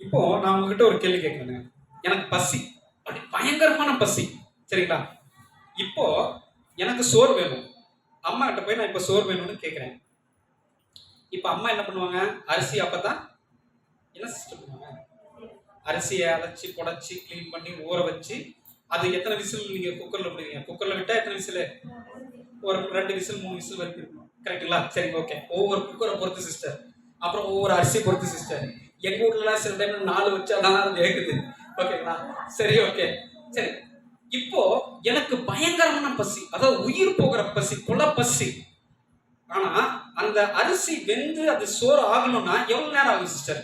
இப்போ நான் உங்ககிட்ட ஒரு கேள்வி கேட்கிறேங்க. எனக்கு பசி, அப்படி பயங்கரமான பசி, சரிங்களா? இப்போ எனக்கு சோறு வேணும். அம்மா கிட்ட போய் நான் இப்போ சோறு வேணும்னு கேட்கிறேன். இப்போ அம்மா என்ன பண்ணுவாங்க? அரிசி அப்பதான் என்ன சிஸ்டம் பண்ணுவாங்க? அரிசியை அரைச்சி புடைச்சி க்ளீன் பண்ணி ஊற வச்சு அது எத்தனை விசில் நீங்க குக்கர்ல விடுவீங்க? குக்கர்ல விட்டா எத்தனை விசில்? ஒரு 2 விசில் 3 விசில் வரைக்கும் இருக்கணும். கரெக்டுங்களா? சரி, ஓகே. ஒவ்வொரு குக்கரை பொறுத்து சிஸ்டர், அப்புறம் ஒவ்வொரு அரிசி பொறுத்து சிஸ்டர். எங்க வீட்டுல சில டைம்ல 4 வச்சு அதான் அது வேகுது. ஓகேங்களா? சரி, ஓகே. சரி, இப்போ எனக்கு பயங்கரமான பசி, அதாவது உயிர் போகிற பசி, கொலை பசி. ஆனா அந்த அரிசி வெந்து அது சோறு ஆகணும்னா எவ்வளவு நேரம் ஆகும் சிஸ்டர்?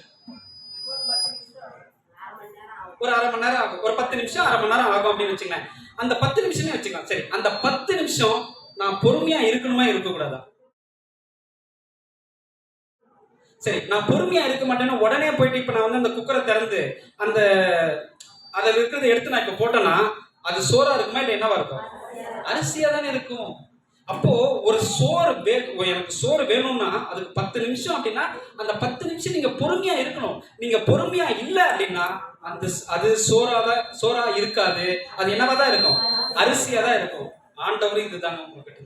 ஒரு அரை மணி நேரம் ஆகும். ஒரு 10 நிமிஷம், அரை மணி நேரம் ஆகும் அப்படின்னு வச்சுக்கலாம். அந்த 10 நிமிஷமே வச்சுக்கலாம். சரி, அந்த 10 நிமிஷம் நான் பொறுமையா இருக்கணுமா இருக்கக்கூடாதா? சரி, நான் பொறுமையா இருக்க மாட்டேன்னு உடனே போயிட்டு இப்ப நான் வந்து அந்த குக்கரை திறந்து அந்த அதில் இருக்கிறத எடுத்து நான் இப்ப போட்டேன்னா அது சோறா இருக்குமா இல்லை என்னவா இருக்கும்? அரிசியா தானே இருக்கும். அப்போ ஒரு சோறு எனக்கு சோறு வேணும்னா அதுக்கு 10 நிமிஷம் அப்படின்னா அந்த 10 நிமிஷம் நீங்க பொறுமையா இருக்கணும். நீங்க பொறுமையா இல்லை அப்படின்னா அந்த அது சோறா இருக்காது. அது என்னவா தான் இருக்கும்? அரிசியா தான் இருக்கும். ஆண்டவரும் இதுதாங்க உங்ககிட்ட